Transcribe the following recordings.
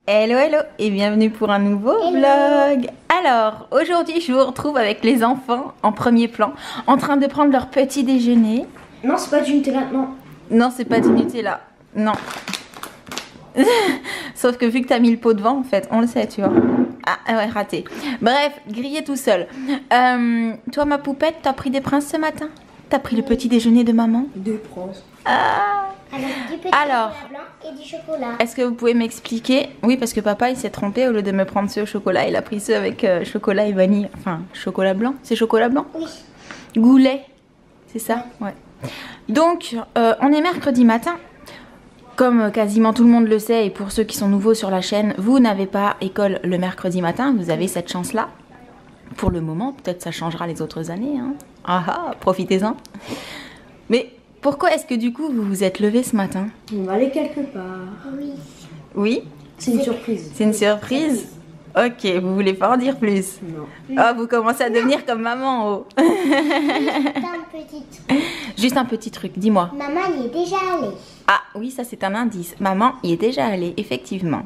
Hello hello et bienvenue pour un nouveau vlog. Alors aujourd'hui je vous retrouve avec les enfants en premier plan en train de prendre leur petit déjeuner. Non, c'est pas du Nutella, non. Non, c'est pas du Nutella, non. Sauf que vu que t'as mis le pot devant en fait, on le sait tu vois. Ah ouais, raté. Bref, grillé tout seul. Toi ma poupette, t'as pris des princes ce matin? T'as pris le petit déjeuner de maman? Des princes. Ah. Alors, du petit Alors, chocolat blanc et du chocolat. Est-ce que vous pouvez m'expliquer? Oui, parce que papa il s'est trompé, au lieu de me prendre ceux au chocolat, il a pris ceux avec chocolat et vanille. Enfin, chocolat blanc. C'est chocolat blanc? Oui. Goulet. C'est ça? Ouais. Donc, on est mercredi matin. Comme quasiment tout le monde le sait, et pour ceux qui sont nouveaux sur la chaîne, vous n'avez pas école le mercredi matin. Vous avez cette chance-là. Pour le moment, peut-être ça changera les autres années. Hein. Ah ah, profitez-en. Mais pourquoi est-ce que du coup vous vous êtes levé ce matin? On va aller quelque part. Oui. Oui? C'est une surprise. C'est une surprise? Ok, vous voulez pas en dire plus? Non. Oh, vous commencez à devenir comme maman, oh. Juste un petit truc, dis-moi. Maman y est déjà allée. Ah oui, ça c'est un indice. Maman y est déjà allée, effectivement.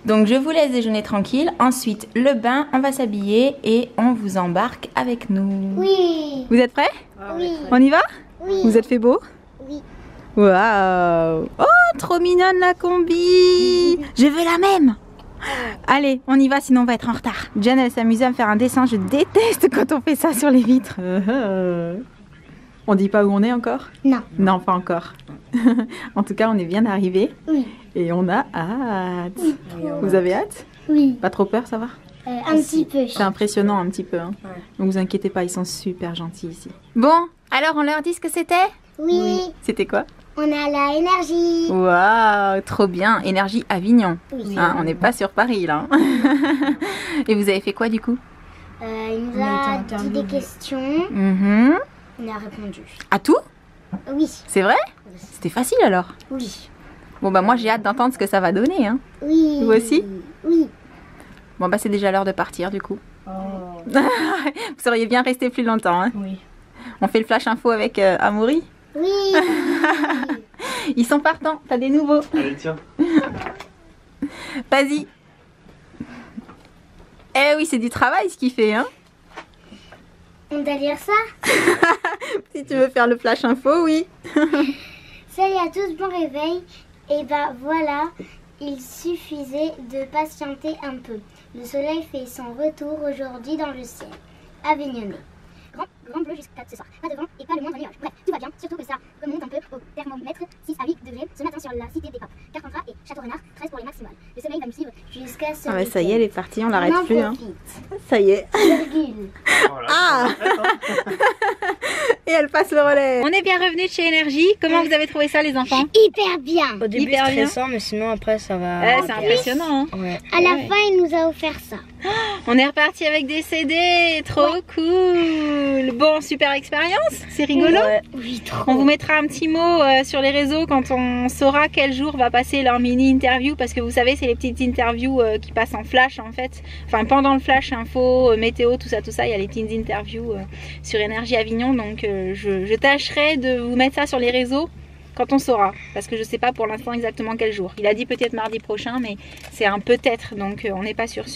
Donc je vous laisse déjeuner tranquille. Ensuite, le bain, on va s'habiller et on vous embarque avec nous. Oui. Vous êtes prêts? Oui. On y va? Oui. Vous êtes fait beau? Oui. Waouh! Oh, trop mignonne la combi! Je veux la même! Allez, on y va, sinon on va être en retard. Jen, elle s'amusait à me faire un dessin. Je déteste quand on fait ça sur les vitres. On dit pas où on est encore? Non. Non, pas encore. En tout cas, on est bien arrivé. Oui. Et on a hâte. Vous avez hâte? Oui. Pas trop peur, ça va? Un petit peu. C'est impressionnant un petit peu. Hein. Ouais. Donc vous inquiétez pas, ils sont super gentils ici. Bon, alors on leur dit ce que c'était? Oui. C'était quoi? On a la énergie. Waouh, trop bien. Énergie Avignon. Oui. Hein, on n'est pas sur Paris là. Et vous avez fait quoi du coup? Il nous a dit des questions. Mhm. On a répondu. À tout? Oui. C'est vrai? C'était facile alors? Oui. Bon bah moi j'ai hâte d'entendre ce que ça va donner. Hein. Oui. Vous aussi? Oui. Bon bah c'est déjà l'heure de partir du coup. Oh. Vous seriez bien resté plus longtemps. Hein. Oui. On fait le flash info avec Amaury. Oui. Ils sont partants, t'as des nouveaux. Allez, tiens. Vas-y. Eh oui, c'est du travail ce qu'il fait, hein. On doit lire ça. Si tu veux faire le flash info, oui. Salut à tous, bon réveil. Et ben voilà, il suffisait de patienter un peu. Le soleil fait son retour aujourd'hui dans le ciel avignonné. Grand bleu jusqu'à ce soir. Pas de vent et pas le moindre nuage. Bref, tout va bien, surtout que ça remonte un peu au thermomètre. 6 à 8 degrés ce matin sur la cité des Papes. Carpentras et Château-Renard, 13 pour les maximales. Le soleil va me suivre jusqu'à ce Ah bah ça y est, elle est partie, on l'arrête en plus. Hein. profite. Ça y est. Virgule. Voilà, Ah. c'est parfait, hein. Et elle passe le relais. On est bien revenus de chez Énergie. Comment vous avez trouvé ça les enfants? Hyper bien. Au début Hyper bien. stressant, mais sinon après ça va. C'est impressionnant. Hein. Ouais. À la fin, il nous a offert ça. On est reparti avec des CD. Trop cool. Bon, super expérience. C'est rigolo. Ouais. Oui, trop. On vous mettra un petit mot sur les réseaux quand on saura quel jour va passer leur mini interview, parce que vous savez c'est les petites interviews qui passent en flash en fait, enfin pendant le flash info, météo, tout ça, il y a les petites interviews sur Énergie Avignon, donc je tâcherai de vous mettre ça sur les réseaux quand on saura, parce que je sais pas pour l'instant exactement quel jour. Il a dit peut-être mardi prochain, mais c'est un peut-être, donc on n'est pas sûr.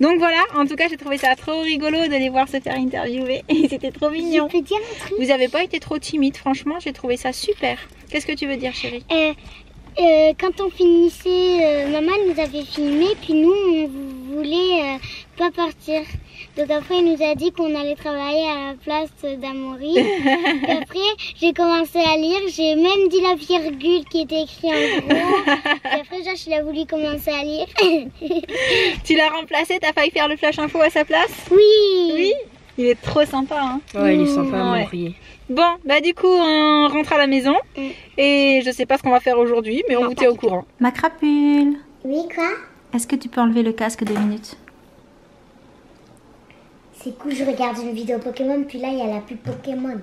Donc voilà, en tout cas j'ai trouvé ça trop rigolo de les voir se faire interviewer et c'était trop mignon. Je peux dire un truc. Vous avez pas été trop timide, franchement, j'ai trouvé ça super. Qu'est-ce que tu veux dire, chérie? Quand on finissait, maman nous avait filmé, puis nous on voulait pas partir. Donc après il nous a dit qu'on allait travailler à la place d'Amaury. Puis après j'ai commencé à lire, j'ai même dit la virgule qui était écrite en gros. Puis après Josh il a voulu commencer à lire. Tu l'as remplacé, t'as failli faire le flash info à sa place? Oui. Oui. Il est trop sympa, hein. Ouais, il est sympa, Ouais. Amaury. Bon, bah du coup, on rentre à la maison. Et je sais pas ce qu'on va faire aujourd'hui, mais on vous tient au courant. Ma crapule, Oui quoi? est-ce que tu peux enlever le casque 2 minutes? C'est cool, je regarde une vidéo Pokémon, puis là il y a la pub Pokémon.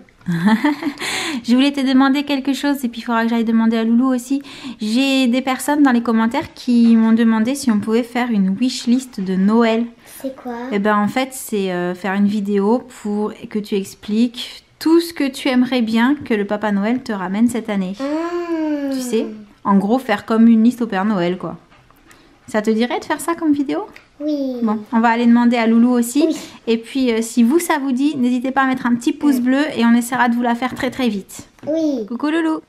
Je voulais te demander quelque chose et puis il faudra que j'aille demander à Loulou aussi. J'ai des personnes dans les commentaires qui m'ont demandé si on pouvait faire une wishlist de Noël. C'est quoi? Et ben en fait c'est faire une vidéo pour que tu expliques tout ce que tu aimerais bien que le Papa Noël te ramène cette année. Tu sais, en gros faire comme une liste au Père Noël quoi. Ça te dirait de faire ça comme vidéo? Oui. Bon, on va aller demander à Loulou aussi. Oui. Et puis, si vous, ça vous dit, n'hésitez pas à mettre un petit pouce bleu et on essaiera de vous la faire très très vite. Oui. Coucou Loulou.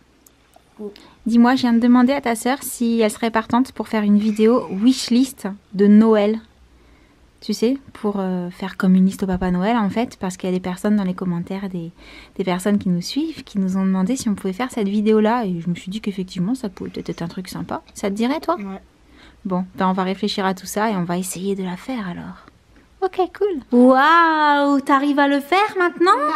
Dis-moi, je viens de demander à ta sœur si elle serait partante pour faire une vidéo wishlist de Noël. Tu sais, pour faire comme une liste au Papa Noël en fait, parce qu'il y a des personnes dans les commentaires, des personnes qui nous suivent, qui nous ont demandé si on pouvait faire cette vidéo-là. Et je me suis dit qu'effectivement, ça pouvait peut-être être un truc sympa. Ça te dirait, toi? Ouais. Bon, ben on va réfléchir à tout ça et on va essayer de la faire alors. Ok, cool. Waouh, t'arrives à le faire maintenant? Non.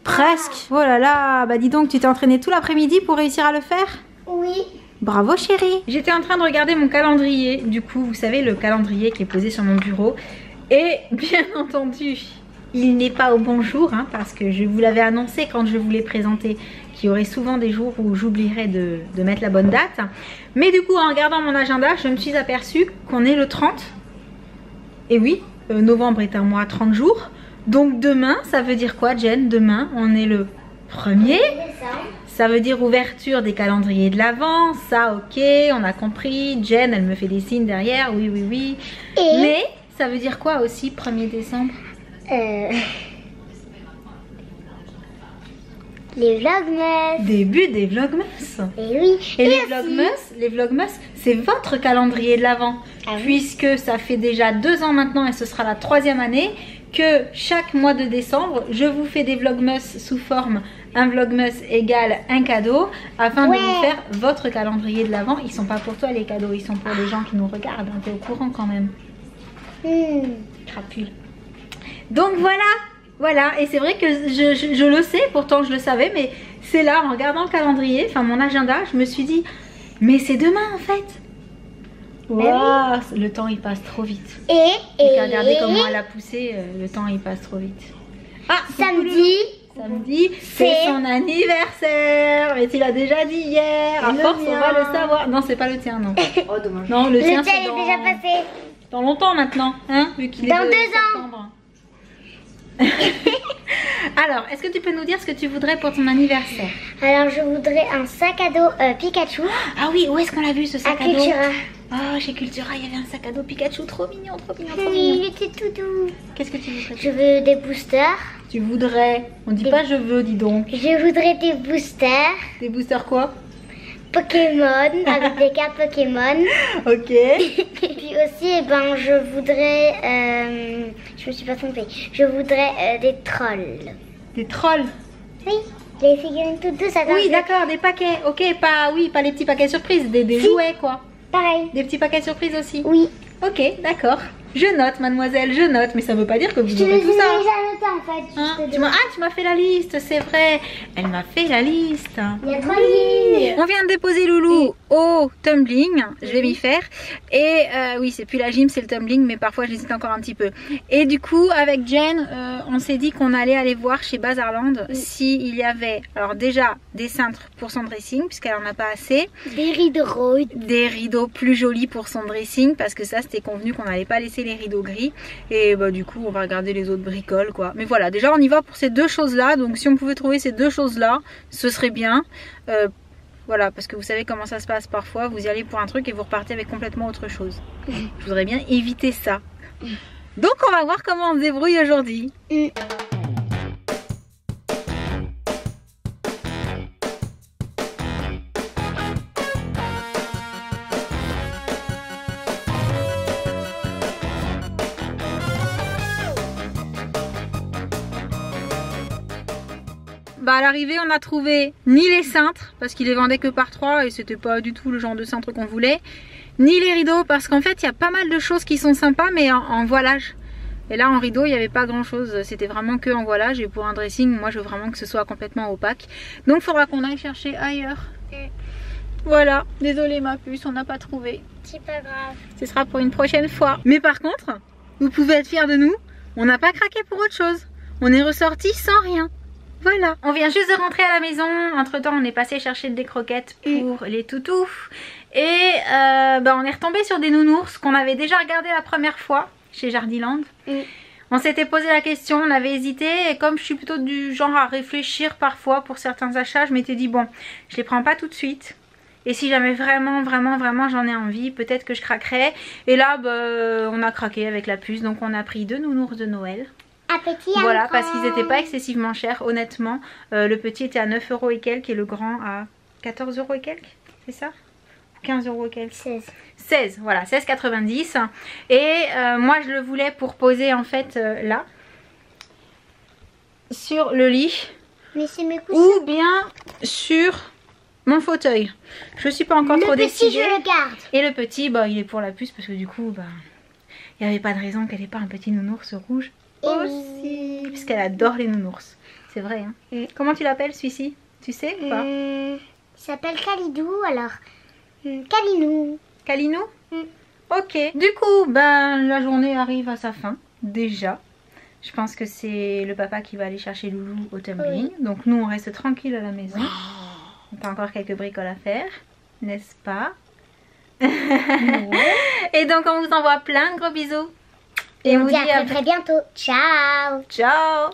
Presque. Oh là là, bah dis donc, tu t'es entraînée tout l'après-midi pour réussir à le faire? Oui. Bravo chérie. J'étais en train de regarder mon calendrier, du coup, vous savez, le calendrier qui est posé sur mon bureau. Et bien entendu, il n'est pas au bon jour, hein, parce que je vous l'avais annoncé quand je vous l'ai présenté, qu'il y aurait souvent des jours où j'oublierais de mettre la bonne date. Mais du coup, en regardant mon agenda, je me suis aperçue qu'on est le 30. Et oui, novembre est un mois à 30 jours. Donc demain, ça veut dire quoi, Jen? Demain, on est le 1er. Ça veut dire ouverture des calendriers de l'Avent. Ça, ok, on a compris. Jen, elle me fait des signes derrière. Oui, oui, oui. Et mais ça veut dire quoi aussi, 1er décembre? Les Vlogmas. Début des Vlogmas. Et oui. Et aussi. les Vlogmas, c'est votre calendrier de l'Avent. Ah oui. Puisque ça fait déjà 2 ans maintenant et ce sera la 3e année que chaque mois de décembre, je vous fais des Vlogmas sous forme un Vlogmas égale un cadeau afin de vous faire votre calendrier de l'Avent. Ils sont pas pour toi les cadeaux, ils sont pour les gens qui nous regardent. T'es au courant quand même. Crapule. Donc voilà, et c'est vrai que je le sais, pourtant je le savais, mais c'est là, en regardant le calendrier, enfin mon agenda, je me suis dit, mais c'est demain en fait. Waouh, le temps il passe trop vite. Et regardez comment elle a poussé, le temps il passe trop vite. Ah, samedi, c'est son anniversaire. Mais tu l'as déjà dit hier. À force, on va le savoir. Non, c'est pas le tien, non. Oh, dommage. Non, le tien, tien c'est est déjà passé. dans longtemps maintenant, hein, vu qu'il est Dans de 2 ans. septembre. Alors, est-ce que tu peux nous dire ce que tu voudrais pour ton anniversaire? Alors, je voudrais un sac à dos Pikachu. Ah oui, où est-ce qu'on l'a vu ce sac à dos? Cultura. Oh, chez Cultura, il y avait un sac à dos Pikachu, trop mignon, trop mignon, trop Oui, mignon. il était tout doux. Qu'est-ce que tu voudrais? Je veux des boosters. Tu voudrais, on dit pas je veux, dis donc. Je voudrais des boosters Des boosters quoi? Pokémon avec des cartes Pokémon. Ok. Et puis aussi, eh ben, je voudrais, je me suis pas trompée, je voudrais des trolls. Des trolls? Oui, les figurines toutes douces. Attends, Oui, d'accord, des paquets. Ok, pas les petits paquets surprises, des jouets quoi. Pareil. Des petits paquets surprises aussi. Oui. Ok, d'accord. Je note, mademoiselle, je note, mais ça veut pas dire que vous Je les ai aurez tout ça. déjà notés en fait. Hein, juste tu devant. m'as fait la liste, c'est vrai. Elle m'a fait la liste. Il y a 3 lignes. On vient de déposer Loulou au tumbling, je vais m'y faire. Et oui, c'est plus la gym, c'est le tumbling, mais parfois j'hésite encore un petit peu. Et du coup, avec Jen, on s'est dit qu'on allait aller voir chez Bazarland s'il y avait, alors déjà, des cintres pour son dressing, puisqu'elle en a pas assez. Des rideaux. Des rideaux plus jolis pour son dressing, parce que ça, c'était convenu qu'on n'allait pas laisser les rideaux gris. Et bah du coup, on va regarder les autres bricoles, quoi. Mais voilà, déjà, on y va pour ces 2 choses-là. Donc si on pouvait trouver ces 2 choses-là, ce serait bien. Voilà, parce que vous savez comment ça se passe parfois, vous y allez pour un truc et vous repartez avec complètement autre chose. Je voudrais bien éviter ça. Donc on va voir comment on se débrouille aujourd'hui. Bah à l'arrivée on a trouvé ni les cintres parce qu'ils les vendaient que par 3 et c'était pas du tout le genre de cintre qu'on voulait, ni les rideaux parce qu'en fait il y a pas mal de choses qui sont sympas mais en voilage. Et là en rideau il n'y avait pas grand chose, c'était vraiment que en voilage et pour un dressing moi je veux vraiment que ce soit complètement opaque. Donc il faudra qu'on aille chercher ailleurs. Voilà, désolée ma puce, on n'a pas trouvé. C'est pas grave. Ce sera pour une prochaine fois. Mais par contre, vous pouvez être fiers de nous, on n'a pas craqué pour autre chose. On est ressorti sans rien. Voilà, on vient juste de rentrer à la maison. Entre temps on est passé chercher des croquettes pour les toutous. Et on est retombé sur des nounours qu'on avait déjà regardé la première fois chez Jardiland. On s'était posé la question, on avait hésité. Et comme je suis plutôt du genre à réfléchir parfois pour certains achats, je m'étais dit bon, je les prends pas tout de suite. Et si jamais vraiment j'en ai envie, peut-être que je craquerai. Et là bah, on a craqué avec la puce, donc on a pris 2 nounours de Noël. Un petit, voilà, un parce qu'ils grand. n'étaient pas excessivement chers, honnêtement. Le petit était à 9 € et quelques et le grand à 14 € et quelques, c'est ça? 15 € et quelques. 16, voilà, 16,90. Et moi je le voulais pour poser en fait là, sur le lit. Mais c'est mes coussins. Ou bien sur mon fauteuil. Je suis pas encore trop décidée. Le petit, je le garde. Et le petit, bah, il est pour la puce parce que du coup, bah, il n'y avait pas de raison qu'elle n'ait pas un petit nounours rouge aussi. Parce qu'elle adore les nounours. C'est vrai. Hein. Comment tu l'appelles celui-ci? Tu sais ou pas? Il s'appelle Kalidou, alors. Kalinou. Kalinou? Ok. Du coup, ben, la journée arrive à sa fin. Déjà. Je pense que c'est le papa qui va aller chercher Loulou au tumbling. Donc nous, on reste tranquille à la maison. On a encore quelques bricoles à faire. N'est-ce pas? Et donc, on vous envoie plein de gros bisous. Et on vous dit à très bientôt. Ciao. Ciao.